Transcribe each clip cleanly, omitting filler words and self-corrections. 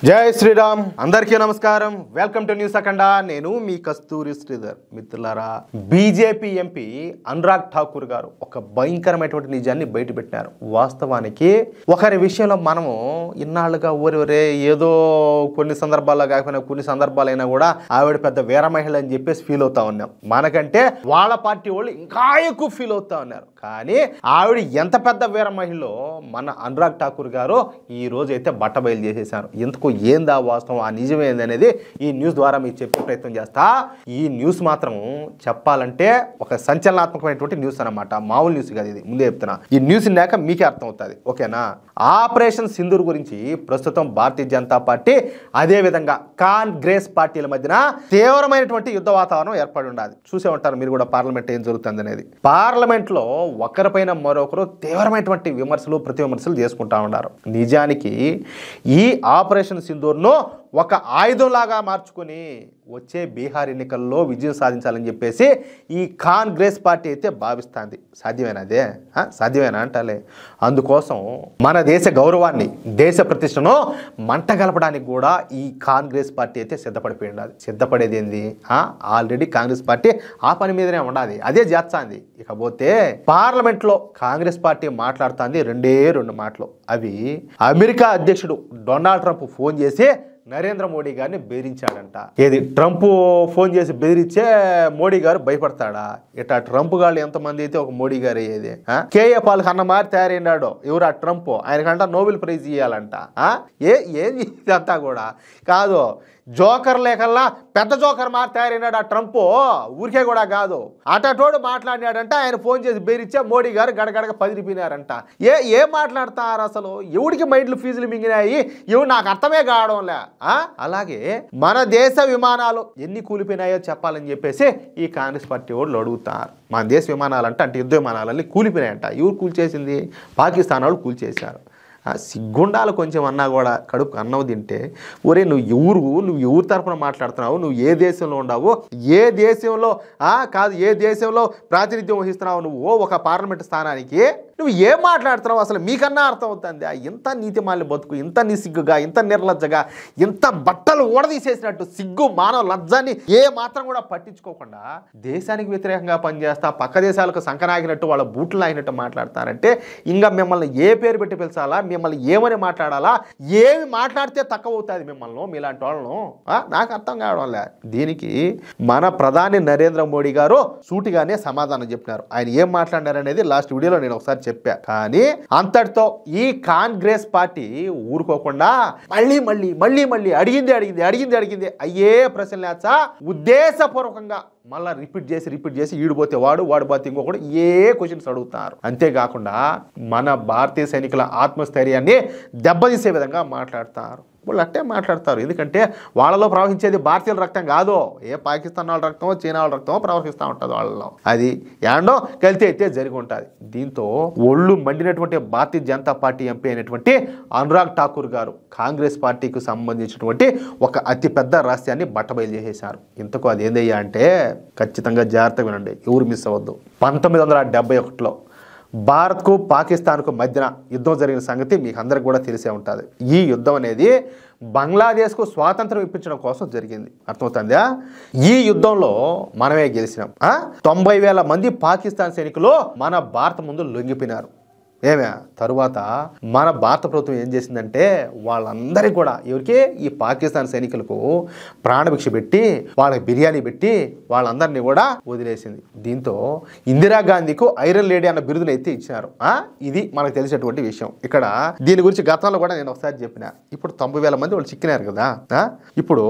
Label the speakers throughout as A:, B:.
A: జై శ్రీరామ్ అందరికీ నమస్కారం వెల్కమ్ టు న్యూస్ అఖండ నేను మీ కస్తూరి శ్రీధర్ మిత్రులారా బీజేపీ ఎంపీ అనురాగ్ ఠాకూర్ గారు ఒక భయంకరమైనటువంటి నిజాన్ని బయటపెట్టారు వాస్తవానికి ఒకరి విషయంలో మనము ఇన్నాళ్ళుగా ఊరే ఏదో కొన్ని సందర్భాల్లో కాకపోయినా కొన్ని సందర్భాలైనా కూడా ఆవిడ పెద్ద వీర మహిళ అని చెప్పేసి ఫీల్ అవుతా ఉన్నాం మనకంటే వాళ్ళ పార్టీ వాళ్ళు ఇంకా ఎక్కువ ఫీల్ అవుతా ఉన్నారు కానీ ఆవిడ ఎంత పెద్ద వీర మహిళో మన అనురాగ్ ఠాకూర్ గారు ఈ రోజు అయితే బట్టబయలు చేసేసారు ఎందుకు ఏందా వాస్తవం ఆ నిజమేంది అనేది ఈ న్యూస్ ద్వారా మీకు చెప్పే ప్రయత్నం చేస్తా ఈ న్యూస్ మాత్రం చెప్పాలంటే ఒక సంచలనాత్మకమైనటువంటి న్యూస్ అన్నమాట మామూలు న్యూస్ కాదు ఇది ముందే చెప్తున్నా ఈ న్యూస్ విన్నాక మీకే అర్థం అవుతుంది ఓకేనా ఆపరేషన్ సింధూర్ గురించి ప్రస్తుతం భారతీయ జనతా పార్టీ అదేవిధంగా కాంగ్రెస్ పార్టీల మధ్యన తీవ్రమైనటువంటి యుద్ధ వాతావరణం ఏర్పడి ఉండాలి చూసే ఉంటారు మీరు కూడా పార్లమెంట్ ఏం జరుగుతుంది అనేది పార్లమెంట్లో ఒకరిపైన మరొకరు తీవ్రమైనటువంటి విమర్శలు ప్రతి విమర్శలు చేసుకుంటా ఉన్నారు నిజానికి ఈ ఆపరేషన్ సింధూర్ను ఒక ఆయుధంలాగా మార్చుకొని వచ్చే బీహార్ ఎన్నికల్లో విజయం సాధించాలని చెప్పేసి ఈ కాంగ్రెస్ పార్టీ అయితే భావిస్తుంది సాధ్యమేనా అదే సాధ్యమేనా అంటాలే అందుకోసం మన దేశ గౌరవాన్ని దేశ ప్రతిష్టను మంట కలపడానికి కూడా ఈ కాంగ్రెస్ పార్టీ అయితే సిద్ధపడిపోయి ఉండాలి సిద్ధపడేది ఏంది ఆల్రెడీ కాంగ్రెస్ పార్టీ ఆ పని మీదనే ఉండాలి అదే చేస్తుంది ఇకపోతే పార్లమెంట్లో కాంగ్రెస్ పార్టీ మాట్లాడుతుంది రెండు మాటలు అవి అమెరికా అధ్యక్షుడు డొనాల్డ్ ట్రంప్ ఫోన్ చేసి నరేంద్ర మోడీ గారిని బెదిరించాడంట ఏది ట్రంప్ ఫోన్ చేసి బెదిరించే మోడీ గారు భయపడతాడా ఇట్లా ట్రంప్ గారు ఎంతమంది అయితే ఒక మోడీ గారు అయ్యేది కేఏ పాల్ కన్న మారి తయారైనాడు ఎవరు ఆ ట్రంప్ ఆయనకంట నోబెల్ ప్రైజ్ ఇవ్వాలంట ఏది ఇదంతా కూడా కాదు జోకర్ లేకల్లా పెద్ద జోకర్ మారి తయారైనాడు ఆ ట్రంప్ ఊరికే కూడా కాదు అటోడు మాట్లాడినాడంట ఆయన ఫోన్ చేసి బెదిరించే మోడీ గారు గడగడగా పదిరిపోయినారంట ఏం మాట్లాడతారు అసలు ఎవడికి మైండ్లు ఫీజులు మింగినాయి ఎవరు నాకు అర్థమే కావడంలే అలాగే మన దేశ విమానాలు ఎన్ని కూలిపోయినాయో చెప్పాలని చెప్పేసి ఈ కాంగ్రెస్ పార్టీ వాళ్ళు అడుగుతారు మన దేశ విమానాలు అంటే యుద్ధ విమానాలన్నీ కూలిపోయినాయంట ఎవరు కూల్చేసింది పాకిస్తాన్ వాళ్ళు కూల్చేశారు సిగ్గుండాలు కొంచెం అన్నా కూడా కడుపు అన్నం తింటే ఒరే నువ్వు ఎవరు తరఫున మాట్లాడుతున్నావు నువ్వు ఏ దేశంలో ఉండవు ఏ దేశంలో కాదు ఏ దేశంలో ప్రాతినిధ్యం వహిస్తున్నావు నువ్వు ఒక పార్లమెంట్ స్థానానికి నువ్వు ఏం మాట్లాడుతున్నావు అసలు మీకన్నా అర్థం అవుతుంది ఇంత నీతిమాలి బతుకు ఇంత నిసిగ్గుగా ఇంత నిర్లజ్జగా ఇంత బట్టలు ఊడదీసేసినట్టు సిగ్గు మానవ లజ్జాన్ని ఏ మాత్రం కూడా పట్టించుకోకుండా దేశానికి వ్యతిరేకంగా పనిచేస్తా పక్క దేశాలకు సంకనాగినట్టు వాళ్ళ బూట్లు లాగినట్టు మాట్లాడతారంటే ఇంకా మిమ్మల్ని ఏ పేరు పెట్టి పిలిచాలా మిమ్మల్ని ఏమని మాట్లాడాలా ఏమి మాట్లాడితే తక్కువ అవుతుంది మిమ్మల్ని మీలాంటి వాళ్ళను నాకు అర్థం కావడంలే దీనికి మన ప్రధాని నరేంద్ర మోడీ గారు సూటిగానే సమాధానం చెప్పినారు ఆయన ఏం మాట్లాడారు అనేది లాస్ట్ వీడియోలో నేను ఒకసారి చెప్పా కానీ అంతటితో ఈ కాంగ్రెస్ పార్టీ ఊరుకోకుండా మళ్ళీ అడిగింది అయ్యే ప్రశ్నలేచా ఉద్దేశపూర్వకంగా మళ్ళీ రిపీట్ చేసి ఈడిపోతే వాడు పోతే ఇంకొకటి ఏ క్వశ్చన్స్ అడుగుతారు అంతేకాకుండా మన భారతీయ సైనికుల ఆత్మస్థైర్యాన్ని దెబ్బతీసే విధంగా మాట్లాడతారు వాళ్ళు అట్టే మాట్లాడతారు ఎందుకంటే వాళ్ళలో ప్రవహించేది భారతీయుల రక్తం కాదు ఏ పాకిస్తాన్ వాళ్ళ రక్తమో చైనా వాళ్ళ రక్తమో ప్రవహిస్తూ ఉంటుంది వాళ్ళలో అది ఏండో కలితే అయితే జరిగి ఉంటుంది దీంతో ఒళ్ళు మండినటువంటి భారతీయ జనతా పార్టీ ఎంపీ అయినటువంటి అనురాగ్ ఠాకూర్ గారు కాంగ్రెస్ పార్టీకి సంబంధించినటువంటి ఒక అతిపెద్ద రహస్యాన్ని బట్టబయలు చేసేశారు ఇంతకు అది ఏందయ్యా అంటే ఖచ్చితంగా జాగ్రత్తగా వినండి ఎవరు మిస్ అవ్వద్దు 1971లో భారత్కు పాకిస్తాన్కు మధ్యన యుద్ధం జరిగిన సంగతి మీకు అందరికి కూడా తెలిసే ఉంటుంది ఈ యుద్ధం అనేది బంగ్లాదేశ్కు స్వాతంత్రం ఇప్పించడం కోసం జరిగింది అర్థమవుతుందా ఈ యుద్ధంలో మనమే గెలిచినాం 90,000 మంది పాకిస్తాన్ సైనికులు మన భారత ముందు లొంగిపోయినారు తరువాత మన భారత ప్రభుత్వం ఏం చేసిందంటే వాళ్ళందరికీ కూడా ఎవరికి ఈ పాకిస్తాన్ సైనికులకు ప్రాణభిక్ష పెట్టి వాళ్ళకి బిర్యానీ పెట్టి వాళ్ళందరినీ కూడా వదిలేసింది దీంతో ఇందిరాగాంధీకు ఐరన్ లేడీ అన్న బిరుదును అయితే ఇచ్చినారు ఇది మనకు తెలిసినటువంటి విషయం ఇక్కడ దీని గురించి గతంలో కూడా నేను ఒకసారి చెప్పిన ఇప్పుడు 90,000 మంది వాళ్ళు చిక్కినారు కదా ఇప్పుడు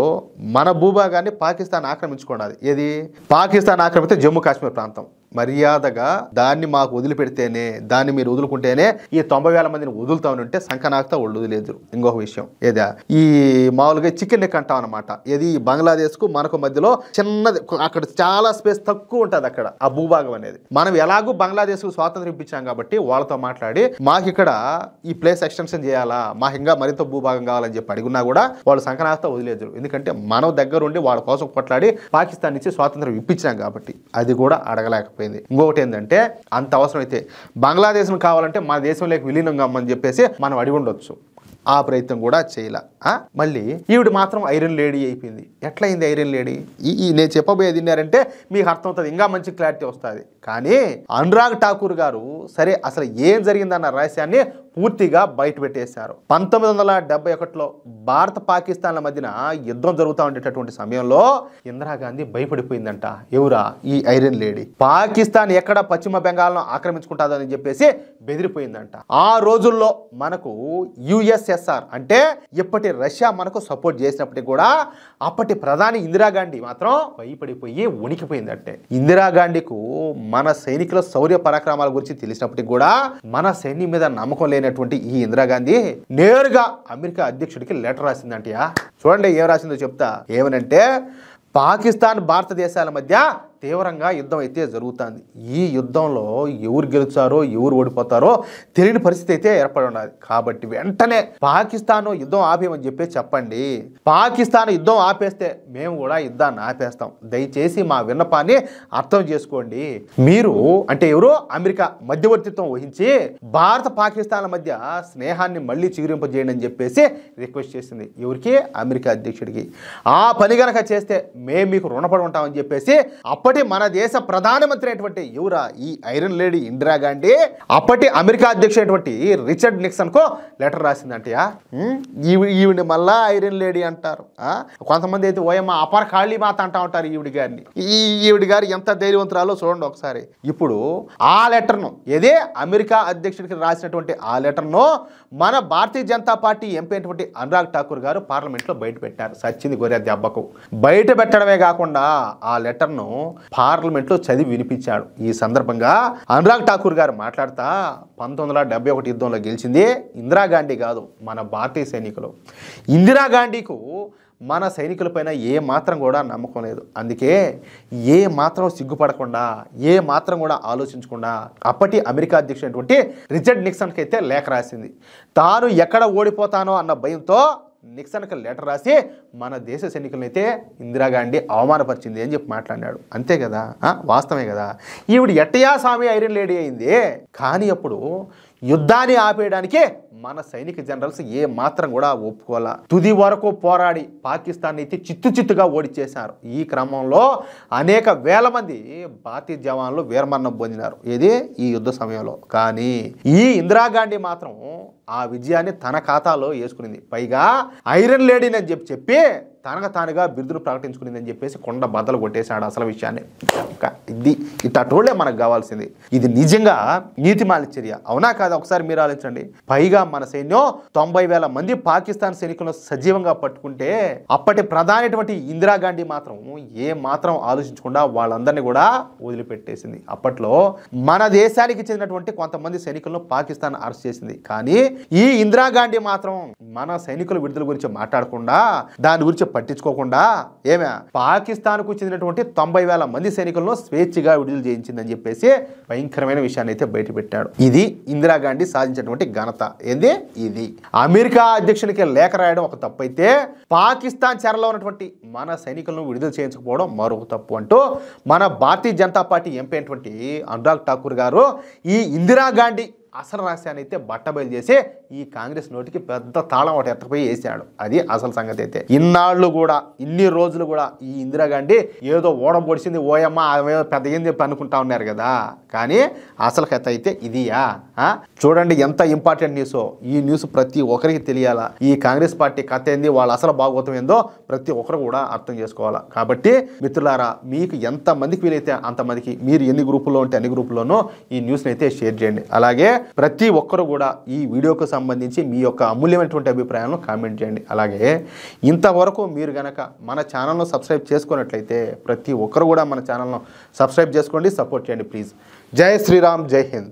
A: మన భూభాగాన్ని పాకిస్తాన్ ఆక్రమించుకోవాలి ఏది పాకిస్తాన్ ఆక్రమిస్తే జమ్మూ కాశ్మీర్ ప్రాంతం మర్యాదగా దాన్ని మాకు వదిలిపెడితేనే దాన్ని మీరు వదులుకుంటేనే ఈ 90,000 మందిని వదులుతామని సంకనాక్తా వాళ్ళు వదిలేదు ఇంకొక విషయం ఏదా ఈ మామూలుగా చికెన్ నెక్ అంటాం అనమాట ఏది బంగ్లాదేశ్కు మనకు మధ్యలో చిన్నది అక్కడ చాలా స్పేస్ తక్కువ ఉంటుంది అక్కడ ఆ భూభాగం అనేది మనం ఎలాగూ బంగ్లాదేశ్కు స్వాతంత్రం ఇప్పించాం కాబట్టి వాళ్ళతో మాట్లాడి మాకు ఇక్కడ ఈ ప్లేస్ ఎక్స్టెన్షన్ చేయాలా మాకు ఇంకా మరింత భూభాగం కావాలని చెప్పి అడిగినా కూడా వాళ్ళు సంకనాక్తా వదిలేదు ఎందుకంటే మనం దగ్గరుండి వాళ్ళ కోసం కొట్లాడి పాకిస్తాన్ నుంచి స్వాతంత్రం ఇప్పించాం కాబట్టి అది కూడా అడగలేకపోయింది ఇంకొకటి ఏంటంటే అంత అవసరం అయితే బంగ్లాదేశ్ కావాలంటే మన దేశంలోకి విలీనం కమ్మని చెప్పేసి మనం అడిగి ఉండొచ్చు ఆ ప్రయత్నం కూడా చేయలే. మళ్ళీ ఈవిడ మాత్రం ఐరన్ లేడీ అయిపోయింది. ఎట్లయింది ఐరన్ లేడీ? ఈ నేను చెప్పబోయేది విన్నారంటే మీకు అర్థమవుతుంది, ఇంకా మంచి క్లారిటీ వస్తుంది. కానీ అనురాగ్ ఠాకూర్ గారు సరే అసలు ఏం జరిగిందన్న రహస్యాన్ని పూర్తిగా బయట పెట్టేశారు. 1971లో భారత పాకిస్తాన్ల మధ్యన యుద్ధం జరుగుతూ ఉండేటటువంటి సమయంలో ఇందిరాగాంధీ భయపడిపోయిందంట. ఎవరా? ఈ ఐరన్ లేడీ. పాకిస్తాన్ ఎక్కడ పశ్చిమ బెంగాల్ను ఆక్రమించుకుంటుందని చెప్పేసి బెదిరిపోయిందంట. ఆ రోజుల్లో మనకు యుఎస్ఎస్ఆర్ అంటే ఇప్పటి రష్యా మనకు సపోర్ట్ చేసినప్పటికీ కూడా అప్పటి ప్రధాని ఇందిరాగాంధీ మాత్రం భయపడిపోయి వణికిపోయిందంటే. ఇందిరాగాంధీకు మన సైనికుల శౌర్య పరాక్రమాల గురించి తెలిసినప్పటికీ కూడా మన సైన్యం మీద నమ్మకం లేనటువంటి ఈ ఇందిరాగాంధీ నేరుగా అమెరికా అధ్యక్షుడికి లెటర్ రాసిందంటయా. చూడండి ఏం రాసిందో చెప్తా. ఏమనంటే, పాకిస్తాన్ భారతదేశాల మధ్య తీవ్రంగా యుద్ధం అయితే జరుగుతుంది. ఈ యుద్ధంలో ఎవరు గెలుచారో ఎవరు ఓడిపోతారో తెలియని పరిస్థితి అయితే ఏర్పడి ఉన్నది. కాబట్టి వెంటనే పాకిస్తాన్ యుద్ధం ఆపేయమని చెప్పి చెప్పండి. పాకిస్తాన్ యుద్ధం ఆపేస్తే మేము కూడా యుద్ధాన్ని ఆపేస్తాం. దయచేసి మా విన్నపాన్ని అర్థం చేసుకోండి. మీరు అంటే ఎవరు? అమెరికా మధ్యవర్తిత్వం వహించి భారత పాకిస్తాన్ల మధ్య స్నేహాన్ని మళ్ళీ చిగురింపజేయండి అని చెప్పేసి రిక్వెస్ట్ చేసింది. ఎవరికి? అమెరికా అధ్యక్షుడికి. ఆ పని గనక చేస్తే మేము మీకు రుణపడి ఉంటామని చెప్పేసి అప్పటి మన దేశ ప్రధానమంత్రి అయినటువంటి ఎవరా? ఈ ఐరన్ లేడీ ఇందిరాగాంధీ అప్పటి అమెరికా అధ్యక్షుడైనటువంటి రిచర్డ్ నిక్సన్ కు లెటర్ రాసిందంటయా. ఈవిడ మళ్ళా ఐరన్ లేడీ అంటారు. కొంతమంది అయితే ఓయమ్మ అపర ఖాళీ మాత అంటా ఉంటారు ఈవిడి గారిని. ఈవిడి గారు ఎంత ధైర్యవంతురాలో చూడండి ఒకసారి. ఇప్పుడు ఆ లెటర్ను ఏదే అమెరికా అధ్యక్షుడికి రాసినటువంటి ఆ లెటర్ను మన భారతీయ జనతా పార్టీ ఎంపీ అయినటువంటి అనురాగ్ ఠాకూర్ గారు పార్లమెంట్లో బయట పెట్టారు. సచ్చింది గొర్రె దెబ్బకు. బయట పెట్టడమే కాకుండా ఆ లెటర్ను పార్లమెంట్లో చదివి వినిపించాడు. ఈ సందర్భంగా అనురాగ్ ఠాకూర్ గారు మాట్లాడుతా 1971 యుద్ధంలో గెలిచింది ఇందిరాగాంధీ కాదు, మన భారతీయ సైనికులు. ఇందిరాగాంధీకు మన సైనికులపైన ఏ మాత్రం కూడా నమ్మకం లేదు. అందుకే ఏ మాత్రం సిగ్గుపడకుండా ఏ మాత్రం కూడా ఆలోచించకుండా అప్పటి అమెరికా అధ్యక్షుడైనటువంటి రిచర్డ్ నిక్సన్కి అయితే లేఖ రాసింది. తాను ఎక్కడ ఓడిపోతానో అన్న భయంతో నిక్సన్కి లెటర్ రాసి మన దేశ సైనికులను అయితే ఇందిరాగాంధీ అవమానపరిచింది అని చెప్పి మాట్లాడినాడు. అంతే కదా, వాస్తవమే కదా. ఈవిడ ఎట్టయా స్వామి ఐరన్ లేడీ అయింది. కానీ అప్పుడు యుద్ధాన్ని ఆపేయడానికి మన సైనిక జనరల్స్ ఏ మాత్రం కూడా ఒప్పుకోవాలా. తుది వరకు పోరాడి పాకిస్తాన్ అయితే చిత్తుగా ఓడిచేశారు. ఈ క్రమంలో అనేక వేల మంది భారతీయ జవాన్లు వీరమరణం పొందినారు ఏది ఈ యుద్ధ సమయంలో. కానీ ఈ ఇందిరాగాంధీ మాత్రం ఆ విజయాన్ని తన ఖాతాలో వేసుకునింది. పైగా ఐరన్ లేడీని అని చెప్పి తనకు తానుగా బిరుదును ప్రకటించుకునిందని చెప్పేసి కొండ బద్దలు కొట్టేశాడు అసలు విషయాన్ని. ఇది ఇట్టోళ్లే మనకు కావాల్సింది. ఇది నిజంగా నీతిమాలిన చర్య అవునా కాదా? ఒకసారి మీరు ఆలోచించండి. పైగా మన సైన్యం 90,000 మంది పాకిస్తాన్ సైనికులను సజీవంగా పట్టుకుంటే అప్పటి ప్రధానమైనటువంటి ఇందిరాగాంధీ మాత్రం ఏ మాత్రం ఆలోచించకుండా వాళ్ళందరినీ కూడా వదిలిపెట్టేసింది. అప్పట్లో మన దేశానికి చెందినటువంటి కొంతమంది సైనికులను పాకిస్తాన్ అరెస్ట్ చేసింది. కానీ ఈ ఇందిరాగాంధీ మాత్రం మన సైనికుల విడుదల గురించి మాట్లాడకుండా దాని గురించి పట్టించుకోకుండా పాకిస్తాన్కు చెందినటువంటి 90,000 మంది సైనికులను స్వేచ్ఛగా విడుదల చేయించిందని చెప్పేసి భయంకరమైన విషయాన్ని అయితే బయట పెట్టాడు. ఇది ఇందిరాగాంధీ సాధించినటువంటి ఘనత. ఏంది ఇది? అమెరికా అధ్యక్షునికి లేఖ రాయడం ఒక తప్పు అయితే పాకిస్తాన్ చెరలో ఉన్నటువంటి మన సైనికులను విడుదల చేయించకపోవడం మరొక తప్పు అంటూ మన భారతీయ జనతా పార్టీ ఎంపీ అయినటువంటి అనురాగ్ ఠాకూర్ గారు ఈ ఇందిరాగాంధీ అసలు రహస్యాన్ని అయితే బట్టబయలు చేసి ఈ కాంగ్రెస్ నోటికి పెద్ద తాళం ఒకటి ఎత్తపోయి వేసాడు. అది అసలు సంగతి అయితే. ఇన్నాళ్ళు కూడా ఇన్ని రోజులు కూడా ఈ ఇందిరాగాంధీ ఏదో ఓడం పొడిచింది ఓయమ్మ పెద్ద ఏం చెప్పి అనుకుంటా ఉన్నారు కదా. కానీ అసలు కథ అయితే ఇదియా. చూడండి ఎంత ఇంపార్టెంట్ న్యూసో. ఈ న్యూస్ ప్రతి ఒక్కరికి తెలియాలా. ఈ కాంగ్రెస్ పార్టీ కథ ఏంది, వాళ్ళ అసలు భాగవతం ఏందో ప్రతి ఒక్కరు కూడా అర్థం చేసుకోవాలా. కాబట్టి మిత్రులారా, మీకు ఎంతమందికి వీలైతే అంతమందికి మీరు ఎన్ని గ్రూపుల్లో ఉంటే అన్ని గ్రూపుల్లోనూ ఈ న్యూస్ని అయితే షేర్ చేయండి. అలాగే ప్రతి ఒక్కరు కూడా ఈ వీడియోకు సంబంధించి మీ యొక్క అమూల్యమైనటువంటి అభిప్రాయాలను కామెంట్ చేయండి. అలాగే ఇంతవరకు మీరు గనక మన ఛానల్ను సబ్స్క్రైబ్ చేసుకున్నట్లయితే ప్రతి ఒక్కరు కూడా మన ఛానల్ను సబ్స్క్రైబ్ చేసుకోండి, సపోర్ట్ చేయండి ప్లీజ్. జై శ్రీరామ్, జై హింద్.